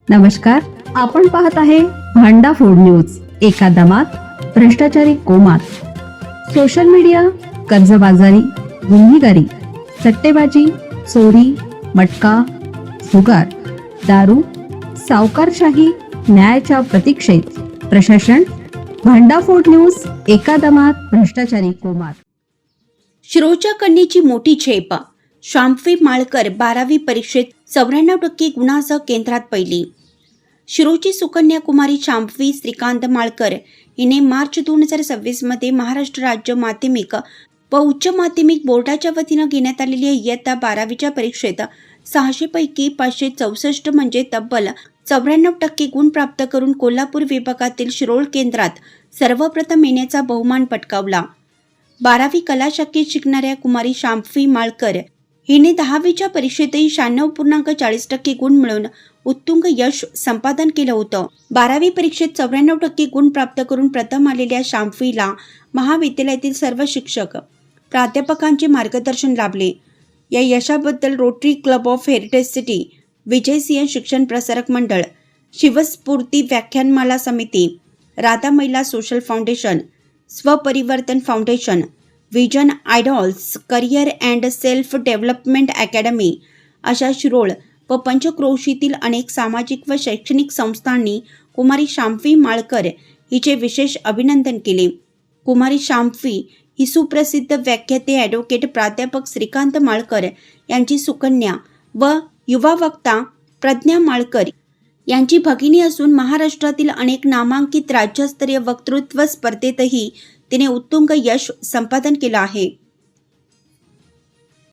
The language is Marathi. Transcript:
नमस्कार, आपण पाहत आहे भांडा फोड न्यूज. एका दमात भ्रष्टाचारी कोमात. सोशल मीडिया, कर्जबाजारी, गुन्हेगारी, सट्टेबाजी, चोरी, मटका, जुगार, दारू, सावकारशाही, न्यायाच्या प्रतीक्षेत प्रशासन. भांडाफोड न्यूज. एका दमात भ्रष्टाचारी कोमात. शिरोळच्या कन्येची मोठी झेप. शांफी माळकर 12वी परीक्षेत 94% गुणांसह केंद्रात पहिली. शिरोळची सुकन्या कुमारी शांफवी श्रीकांत माळकर हिने मार्च 2026 मध्ये महाराष्ट्र राज्य माध्यमिक व उच्च माध्यमिक बोर्डाच्या वतीनं घेण्यात आलेल्या इयत्ता 12वीच्या परीक्षेत 600 पैकी 564 म्हणजे तब्बल 94% गुण प्राप्त करून कोल्हापूर विभागातील शिरोळ केंद्रात सर्वप्रथम येण्याचा बहुमान पटकावला. 12वी कला शाखेत शिकणाऱ्या कुमारी शांफवी माळकर हिने 10वीच्या परीक्षेतही 96.40% गुण मिळवून उत्तुंग यश संपादन केलं होतं. 12वी परीक्षेत 94% गुण प्राप्त करून प्रथम आलेल्या शांफवीला महाविद्यालयातील सर्व शिक्षक प्राध्यापकांचे मार्गदर्शन लाभले. या यशाबद्दल Rotary Club of Heritage City, Vijaysinh Shikshan Prasarak Mandal, Shivsphurti Vyakhyanmala Samiti, Radha Mahila social foundation, Swaparivartan foundation, vision idols, career and self development academy अशा शिरोळ व पंचक्रोशीतील अनेक सामाजिक व शैक्षणिक संस्थांनी कुमारी शांफवी माळकर हिचे विशेष अभिनंदन केले. कुमारी शांफवी ही सुप्रसिद्ध व्याख्याते ॲडव्होकेट प्राध्यापक श्रीकांत माळकर यांची सुकन्या व युवा वक्ता प्रज्ञा माळकर यांची भगिनी असून महाराष्ट्रातील अनेक नामांकित राज्यस्तरीय वक्तृत्व स्पर्धेतही तिने उत्तुंग यश संपादन केलं आहे.